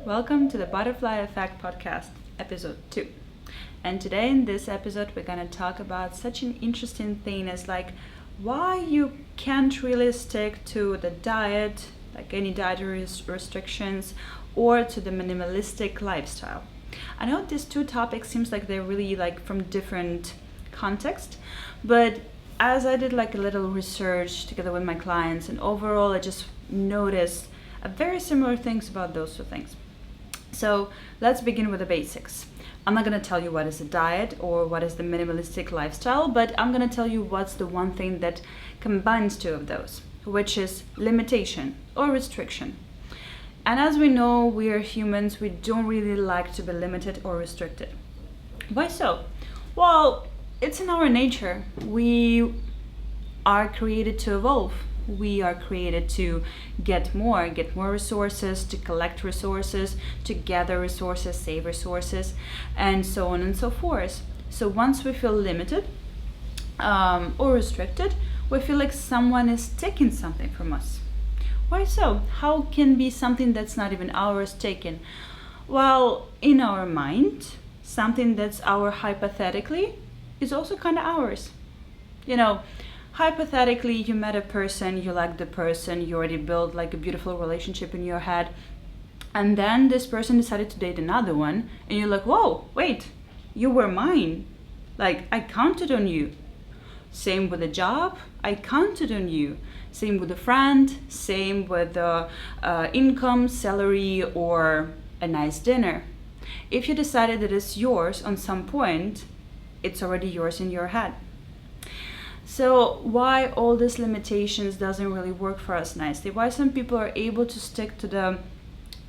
Welcome to the Butterfly Effect Podcast, episode 2. And today in this episode, we're going to talk about such an interesting thing as why you can't really stick to the diet, like any dietary restrictions, or to the minimalistic lifestyle. I know these two topics seems like they're really from different context, but as I did a little research together with my clients, and overall I just noticed very similar things about those two things. So let's begin with the basics. I'm not going to tell you what is a diet or what is the minimalistic lifestyle, but I'm going to tell you what's the one thing that combines two of those, which is limitation or restriction. And as we know, we are humans, we don't really like to be limited or restricted. Why so? Well, it's in our nature. We are created to evolve. We are created to get more resources, to collect resources, to gather resources, save resources, and so on and so forth. So once we feel limited or restricted, we feel like someone is taking something from us. Why so? How can be something that's not even ours taken? Well, in our mind, something that's our hypothetically is also kind of ours. Hypothetically, you met a person, you like the person, you already built a beautiful relationship in your head, and then this person decided to date another one, and you're like, whoa, wait, you were mine. I counted on you. Same with a job, I counted on you. Same with a friend, same with income, salary, or a nice dinner. If you decided that it's yours on some point, it's already yours in your head. So why all these limitations doesn't really work for us nicely? Why some people are able to stick to the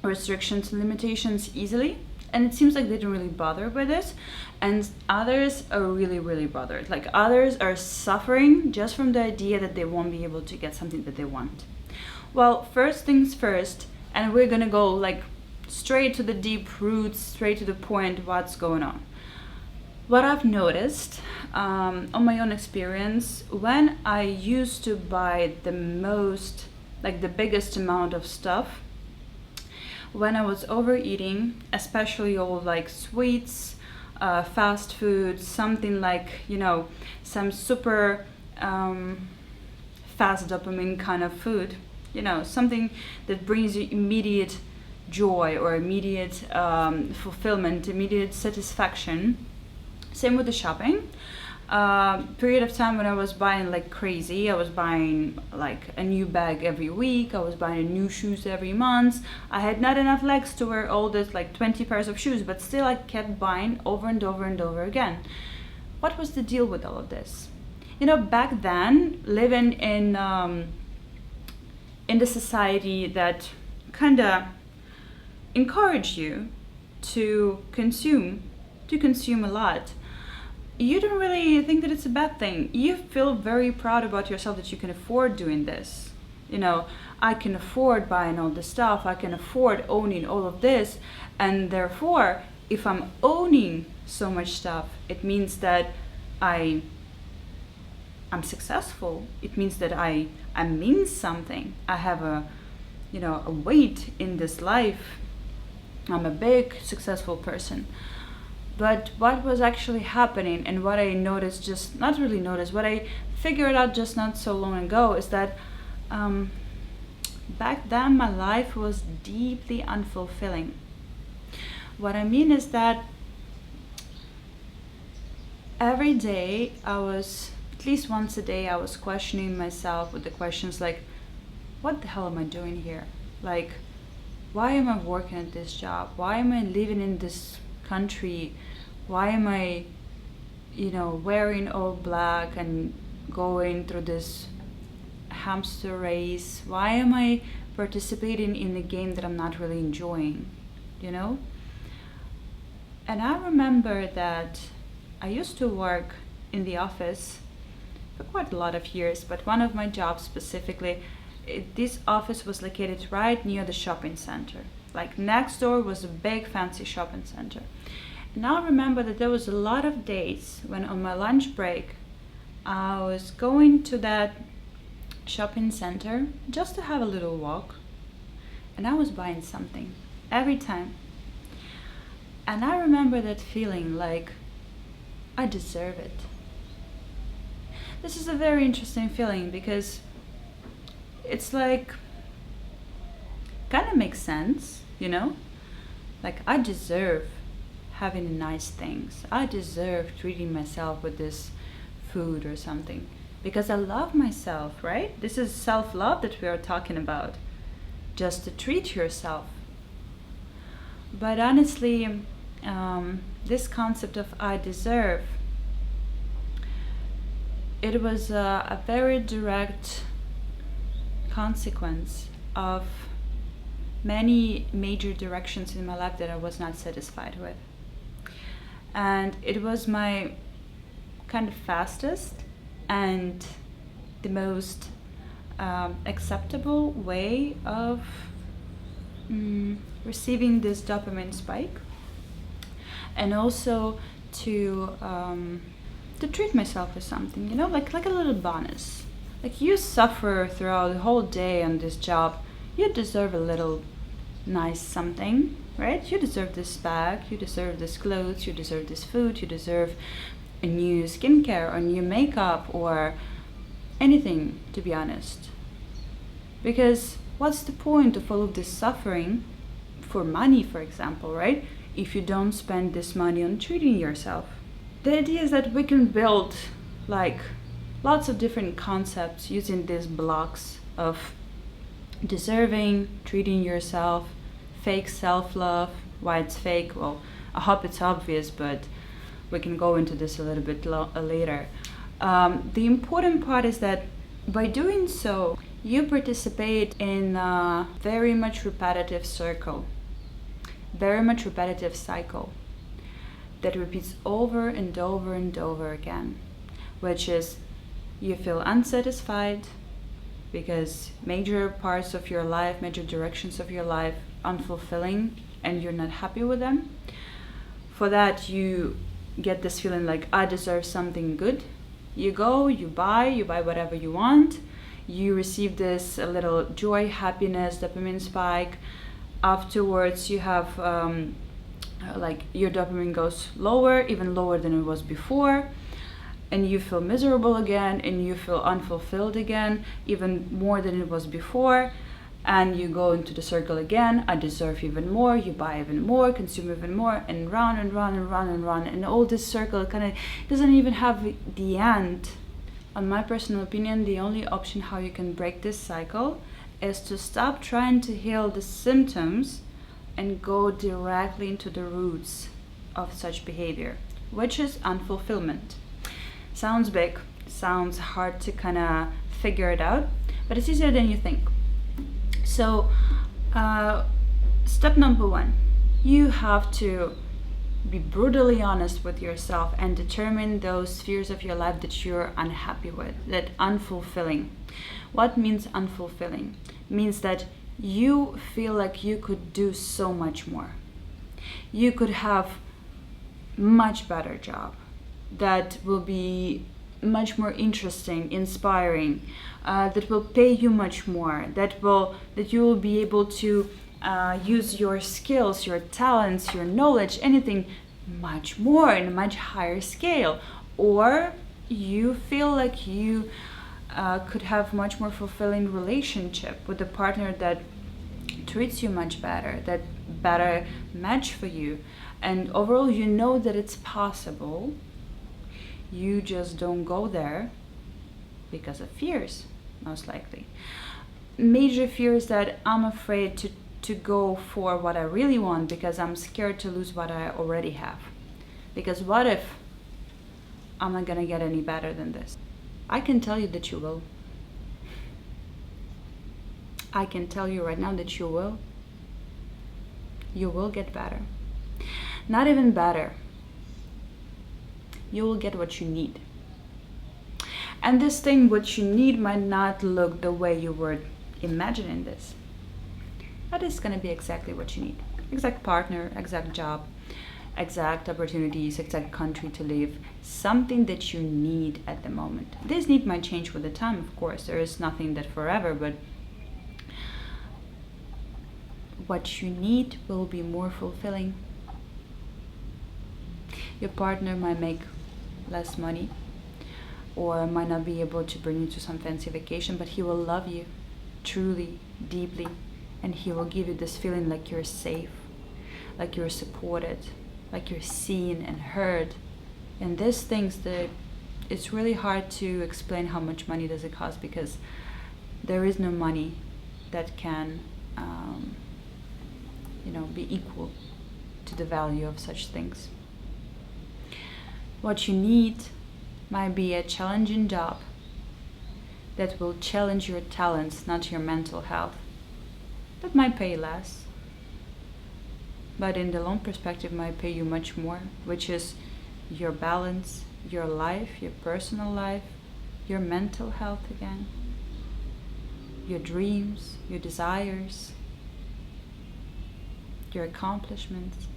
restrictions and limitations easily, and it seems like they don't really bother with it, and others are really, really bothered. Others are suffering just from the idea that they won't be able to get something that they want. Well, first things first, and we're gonna go straight to the deep roots, straight to the point, what's going on. What I've noticed on my own experience, when I used to buy the most, the biggest amount of stuff, when I was overeating, especially all sweets, fast food, something some super fast dopamine kind of food, something that brings you immediate joy or immediate fulfillment, immediate satisfaction. Same with the shopping. Period of time when I was buying crazy. I was buying a new bag every week. I was buying new shoes every month. I had not enough legs to wear all this 20 pairs of shoes, but still I kept buying over and over and over again. What was the deal with all of this? Back then, living in the society that kind of encouraged you to consume a lot, you don't really think that it's a bad thing. You feel very proud about yourself that you can afford doing this. I can afford buying all this stuff. I can afford owning all of this. And therefore, if I'm owning so much stuff, it means that I'm successful. It means that I mean something. I have a weight in this life. I'm a big, successful person. But what was actually happening, and what I noticed, what I figured out just not so long ago, is that back then my life was deeply unfulfilling. What I mean is that every day at least once a day, I was questioning myself with the questions what the hell am I doing here? Why am I working at this job? Why am I living in this country? Why am I wearing all black and going through this hamster race? Why am I participating in a game that I'm not really enjoying? And I remember that I used to work in the office for quite a lot of years, but one of my jobs specifically, this office was located right near the shopping center. Next door was a big fancy shopping center. And I remember that there was a lot of days when on my lunch break I was going to that shopping center just to have a little walk, and I was buying something. every time. And I remember that feeling like I deserve it. This is a very interesting feeling because it's like, kind of makes sense, you know? Like, I deserve having nice things. I deserve treating myself with this food or something because I love myself, right? This is self-love that we are talking about. Just to treat yourself. But honestly, this concept of I deserve, it was a very direct consequence of many major directions in my life that I was not satisfied with. And it was my kind of fastest and the most acceptable way of receiving this dopamine spike, and also to treat myself with something, you know, like a little bonus. Like, you suffer throughout the whole day on this job, you deserve a little nice something, right? You deserve this bag, you deserve this clothes, you deserve this food, you deserve a new skincare or new makeup or anything, to be honest. Because what's the point of all of this suffering for money, for example, right? If you don't spend this money on treating yourself. The idea is that we can build like lots of different concepts using these blocks of deserving, treating yourself, fake self-love. Why it's fake? Well, I hope it's obvious, but we can go into this a little bit later. The important part is that by doing so, you participate in a very much repetitive circle, very much repetitive cycle that repeats over and over and over again, which is you feel unsatisfied because major parts of your life, major directions of your life unfulfilling and you're not happy with them. For that, you get this feeling like I deserve something good. You go, you buy whatever you want. You receive this a little joy, happiness, dopamine spike. Afterwards, you have like your dopamine goes lower, even lower than it was before, and you feel miserable again, and you feel unfulfilled again, even more than it was before. And you go into the circle again. I deserve even more. You buy even more, consume even more, and round and round and round and round. And all this circle kind of doesn't even have the end. In my personal opinion, the only option how you can break this cycle is to stop trying to heal the symptoms and go directly into the roots of such behavior, which is unfulfillment. Sounds big, sounds hard to kind of figure it out, but it's easier than you think. So, step number one, you have to be brutally honest with yourself and determine those spheres of your life that you're unhappy with, that unfulfilling. What means unfulfilling? Means that you feel like you could do so much more. You could have much better job that will be much more interesting, inspiring, that will pay you much more, that you will be able to use your skills, your talents, your knowledge, anything much more in a much higher scale. Or you feel like you could have much more fulfilling relationship with a partner that treats you much better, that better match for you, and overall you know that it's possible. You just don't go there because of fears, most likely. Major fears that I'm afraid to go for what I really want because I'm scared to lose what I already have. Because what if I'm not gonna get any better than this? I can tell you that you will. I can tell you right now that you will. You will get better. Not even better. You will get what you need. And this thing, what you need, might not look the way you were imagining this. That is going to be exactly what you need. Exact partner, exact job, exact opportunities, exact country to live. Something that you need at the moment. This need might change with the time, of course. There is nothing that forever, but what you need will be more fulfilling. Your partner might make less money or might not be able to bring you to some fancy vacation, but he will love you truly, deeply, and he will give you this feeling like you're safe, like you're supported, like you're seen and heard. And these things that it's really hard to explain how much money does it cost, because there is no money that can be equal to the value of such things. What you need might be a challenging job that will challenge your talents, not your mental health. That might pay less, but in the long perspective might pay you much more, which is your balance, your life, your personal life, your mental health again, your dreams, your desires, your accomplishments.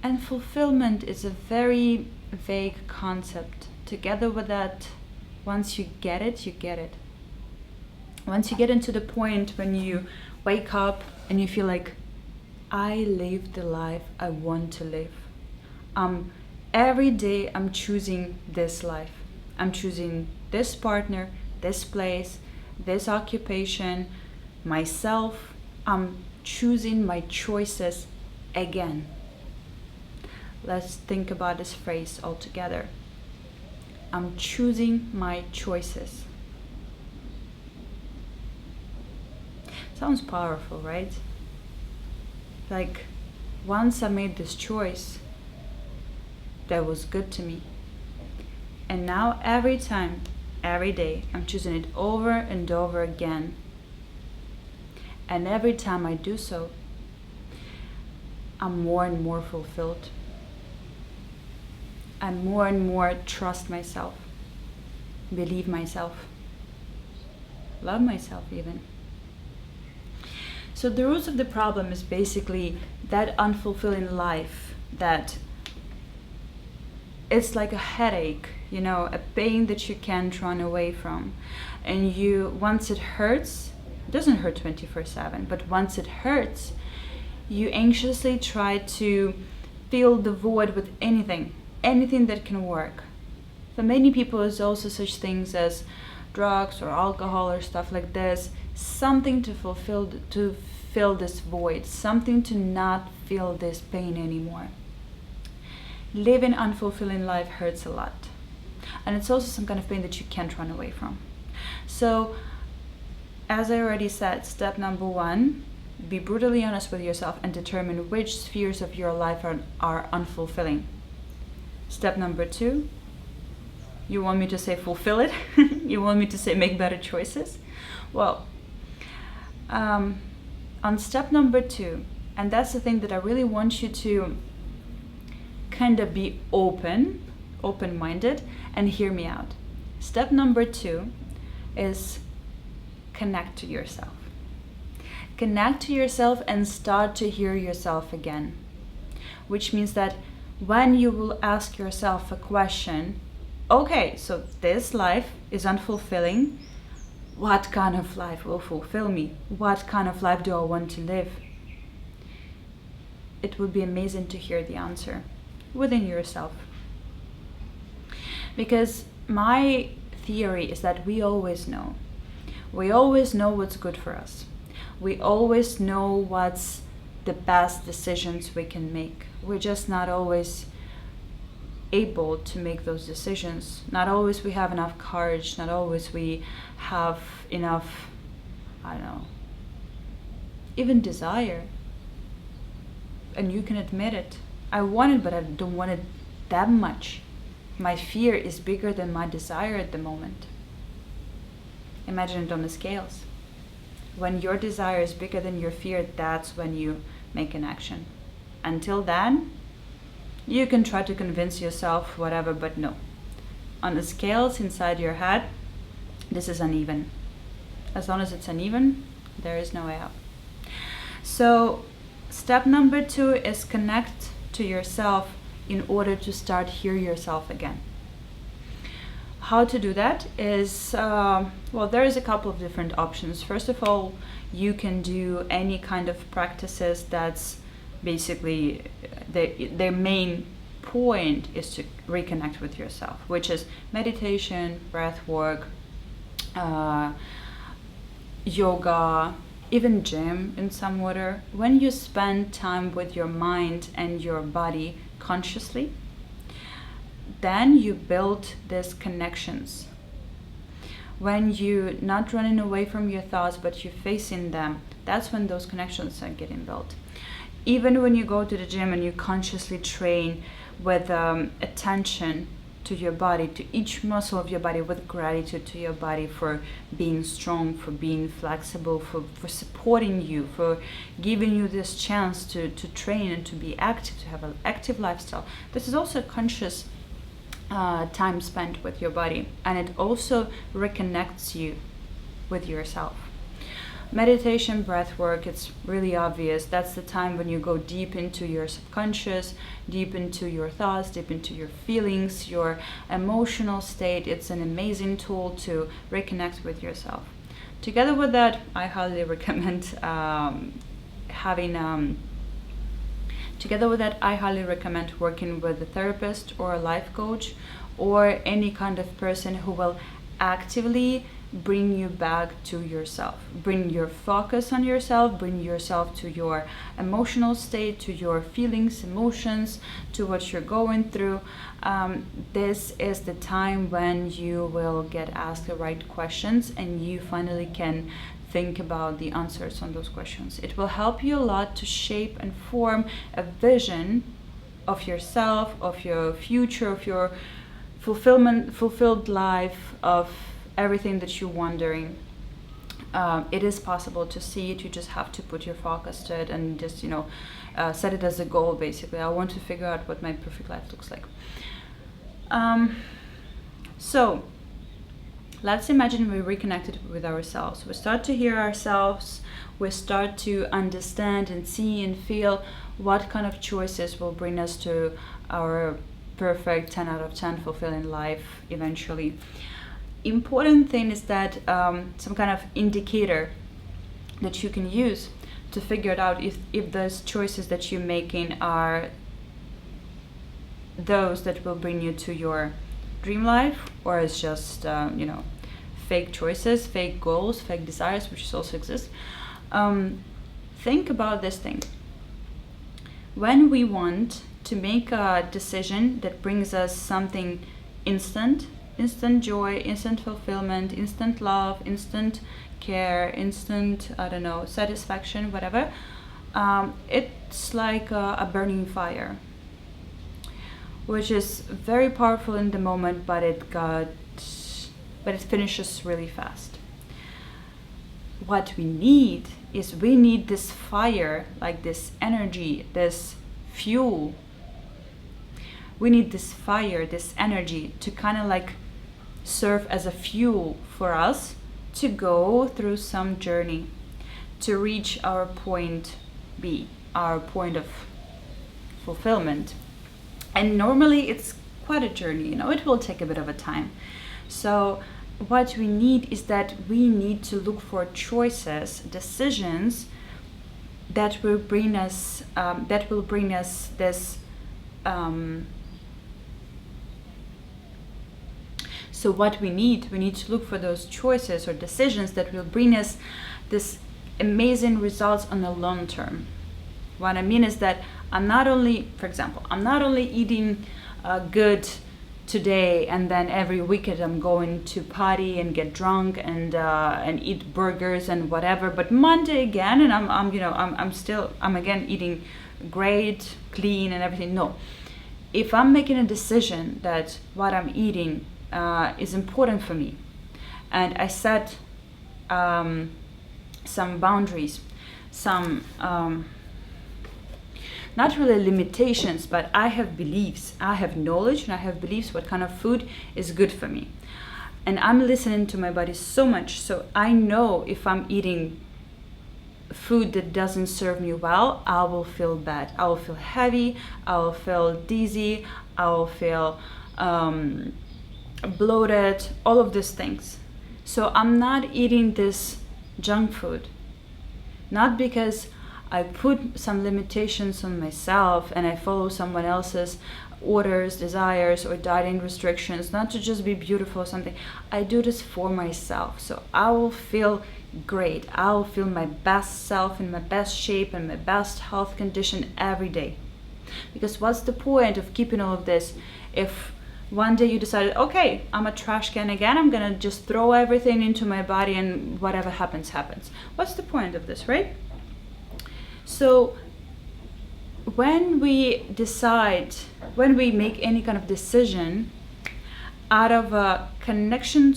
And fulfillment is a very vague concept. Together with that, once you get it, you get it. Once you get into the point when you wake up and you feel like, I live the life I want to live. Every day I'm choosing this life. I'm choosing this partner, this place, this occupation, myself. I'm choosing my choices again. Let's think about this phrase all together. I'm choosing my choices. Sounds powerful, right? Like, once I made this choice, that was good to me. And now every time, every day, I'm choosing it over and over again. And every time I do so, I'm more and more fulfilled. I more and more trust myself, believe myself, love myself even. So the roots of the problem is basically that unfulfilling life, that it's like a headache, a pain that you can't run away from. And once it hurts, it doesn't hurt 24/7, but once it hurts, you anxiously try to fill the void with anything that can work. For many people, it's also such things as drugs or alcohol or stuff like this, something to fill this void, something to not feel this pain anymore. Living unfulfilling life hurts a lot, and it's also some kind of pain that you can't run away from. So, as I already said, step number 1, be brutally honest with yourself and determine which spheres of your life are unfulfilling. Step number 2, you want me to say fulfill it? You want me to say make better choices? Well, on step number 2, and that's the thing that I really want you to kind of be open-minded and hear me out. Step number 2 is connect to yourself. Connect to yourself and start to hear yourself again, which means that when you will ask yourself a question, okay, so this life is unfulfilling. What kind of life will fulfill me? What kind of life do I want to live? It would be amazing to hear the answer within yourself. Because my theory is that we always know. We always know what's good for us. We always know what's the best decisions we can make. We're just not always able to make those decisions. Not always we have enough courage. Not always we have enough, even desire. And you can admit it. I want it, but I don't want it that much. My fear is bigger than my desire at the moment. Imagine it on the scales. When your desire is bigger than your fear, that's when you make an action. Until then, you can try to convince yourself whatever, but no. On the scales inside your head, this is uneven. As long as it's uneven, there is no way out. So, step number 2 is connect to yourself in order to start hear yourself again. how to do that is, well, there is a couple of different options. First of all, you can do any kind of practices that's basically their main point is to reconnect with yourself, which is meditation, breath work, yoga, even gym in some order. When you spend time with your mind and your body consciously, then you build these connections. When you're not running away from your thoughts, but you're facing them, that's when those connections are getting built. Even when you go to the gym and you consciously train with attention to your body, to each muscle of your body, with gratitude to your body for being strong, for being flexible, for supporting you, for giving you this chance to train and to be active, to have an active lifestyle. This is also conscious time spent with your body, and it also reconnects you with yourself. Meditation, breath work, it's really obvious. That's the time when you go deep into your subconscious, deep into your thoughts, deep into your feelings, your emotional state. It's an amazing tool to reconnect with yourself. Together with that, I highly recommend working with a therapist or a life coach or any kind of person who will actively bring you back to yourself, bring your focus on yourself, bring yourself to your emotional state, to your feelings, emotions, to what you're going through. This is the time when you will get asked the right questions and you finally can think about the answers on those questions. It will help you a lot to shape and form a vision of yourself, of your future, of your fulfilled life, of everything that you're wondering. It is possible to see it. You just have to put your focus to it and just, set it as a goal. Basically, I want to figure out what my perfect life looks like. So let's imagine we reconnected with ourselves. We start to hear ourselves. We start to understand and see and feel what kind of choices will bring us to our perfect 10 out of 10 fulfilling life eventually. Important thing is that some kind of indicator that you can use to figure it out if those choices that you're making are those that will bring you to your dream life, or it's just fake choices, fake goals, fake desires, which also exist. Think about this thing. When we want to make a decision that brings us something instant joy, instant fulfillment, instant love, instant care, instant, satisfaction, whatever. It's like a burning fire, which is very powerful in the moment, but it finishes really fast. What we need is this fire, like this energy, this fuel. We need this fire, this energy to kind of like serve as a fuel for us to go through some journey to reach our point B, our point of fulfillment. And normally it's quite a journey, it will take a bit of a time. So what we need is that we need to look for choices, decisions that will bring us this So what we need to look for those choices or decisions that will bring us this amazing results on the long term. What I mean is that I'm not only eating good today and then every weekend I'm going to party and get drunk and eat burgers and whatever, but Monday again and I'm again eating great, clean and everything. No. If I'm making a decision that what I'm eating is important for me, and I set some boundaries, some not really limitations, but I have beliefs, I have knowledge, and I have beliefs what kind of food is good for me, and I'm listening to my body so much, so I know if I'm eating food that doesn't serve me well, I will feel bad, I will feel heavy, I will feel dizzy, I will feel bloated, all of these things. So I'm not eating this junk food, not because I put some limitations on myself and I follow someone else's orders, desires, or dieting restrictions, not to just be beautiful or something. I do this for myself, so I will feel great. I will feel my best self, in my best shape and my best health condition every day. Because what's the point of keeping all of this if one day you decided, okay, I'm a trash can again, I'm gonna just throw everything into my body and whatever happens, happens. What's the point of this, right? So when we make any kind of decision out of a connection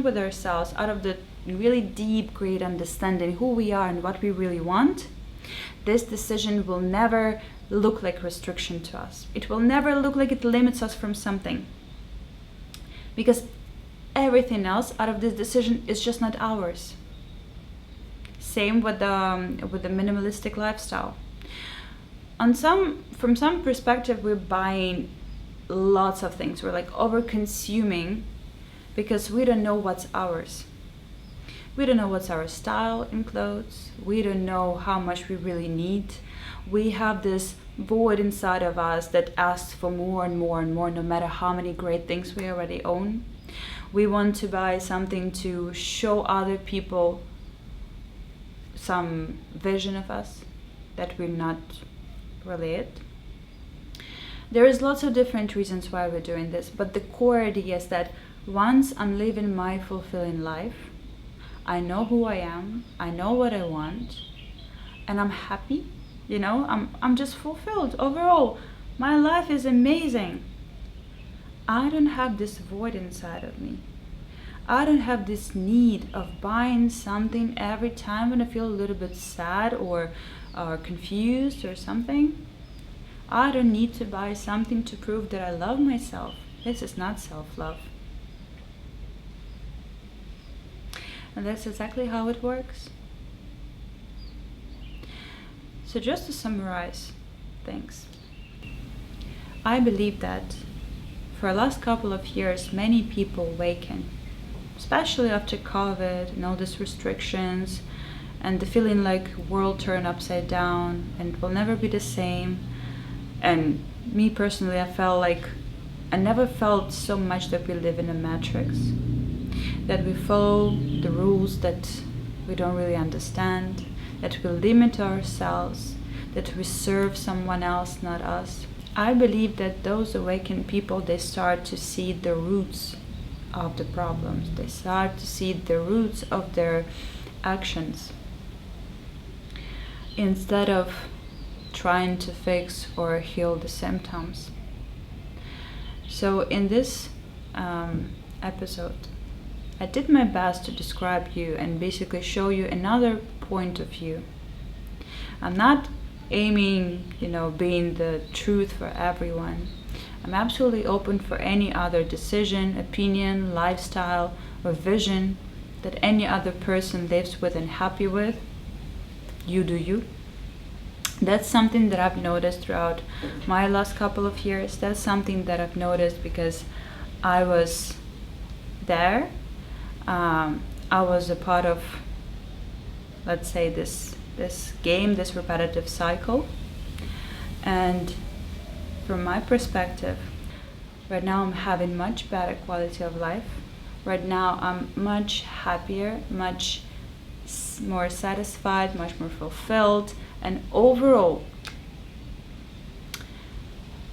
with ourselves, out of the really deep, great understanding who we are and what we really want, this decision will never look like restriction to us. It will never look like it limits us from something, because everything else out of this decision is just not ours. Same with the minimalistic lifestyle. From some perspective, we're buying lots of things. We're like over consuming because we don't know what's ours. We don't know what's our style in clothes. We don't know how much we really need. We have this void inside of us that asks for more and more and more, no matter how many great things we already own. We want to buy something to show other people some vision of us that we're not really it. There is lots of different reasons why we're doing this, but the core idea is that once I'm living my fulfilling life, I know who I am, I know what I want, and I'm happy, I'm just fulfilled. Overall, my life is amazing. I don't have this void inside of me. I don't have this need of buying something every time when I feel a little bit sad or confused or something. I don't need to buy something to prove that I love myself. This is not self-love. And that's exactly how it works. So just to summarize things, I believe that for the last couple of years, many people awaken, especially after COVID and all these restrictions and the feeling like world turned upside down and will never be the same. And me personally, I felt like I never felt so much that we live in a matrix, that we follow the rules that we don't really understand, that we limit ourselves, that we serve someone else, not us. I believe that those awakened people, they start to see the roots of the problems. They start to see the roots of their actions instead of trying to fix or heal the symptoms. So in this episode, I did my best to describe you and basically show you another point of view. I'm not aiming, being the truth for everyone. I'm absolutely open for any other decision, opinion, lifestyle, or vision that any other person lives with and happy with. You do you. That's something that I've noticed throughout my last couple of years. That's something that I've noticed because I was there. I was a part of, let's say, this game, this repetitive cycle. And from my perspective, right now I'm having much better quality of life. Right now I'm much happier, much more satisfied, much more fulfilled, and overall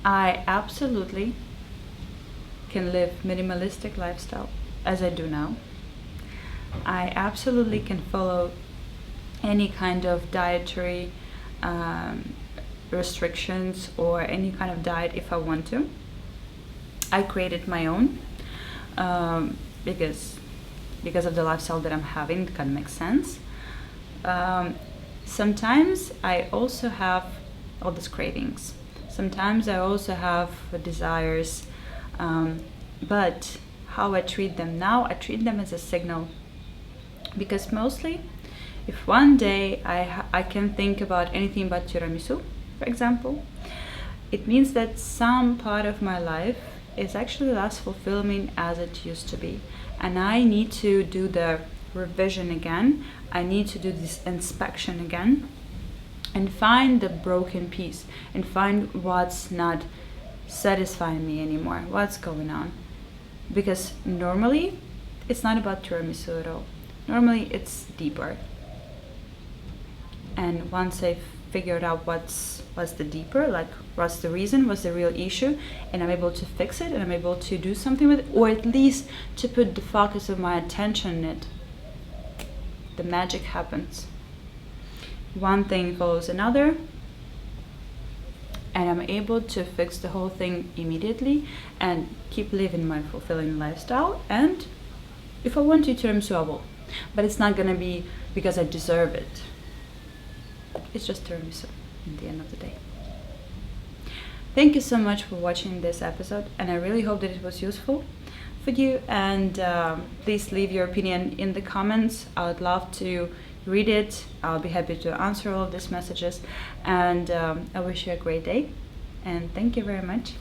I absolutely can live minimalistic lifestyle as I do now. I absolutely can follow any kind of dietary restrictions or any kind of diet if I want to. I created my own because of the lifestyle that I'm having. It kind of makes sense. Sometimes I also have all these cravings. Sometimes I also have desires, but how I treat them now, I treat them as a signal. Because mostly, if one day I can think about anything but tiramisu, for example, it means that some part of my life is actually less fulfilling as it used to be. And I need to do the revision again. I need to do this inspection again and find the broken piece and find what's not satisfying me anymore, what's going on. Because normally it's not about tiramisu at all. Normally it's deeper. And once I figured out what's the deeper, like what's the reason, what's the real issue, and I'm able to fix it and I'm able to do something with it, or at least to put the focus of my attention in it, the magic happens. One thing follows another, and I'm able to fix the whole thing immediately and keep living my fulfilling lifestyle. And if I want to tiramisu, I will, but it's not gonna be because I deserve it. It's just tiramisu at the end of the day. Thank you so much for watching this episode, and I really hope that it was useful for you. And please leave your opinion in the comments. I would love to read it. I'll be happy to answer all of these messages. And I wish you a great day, and thank you very much.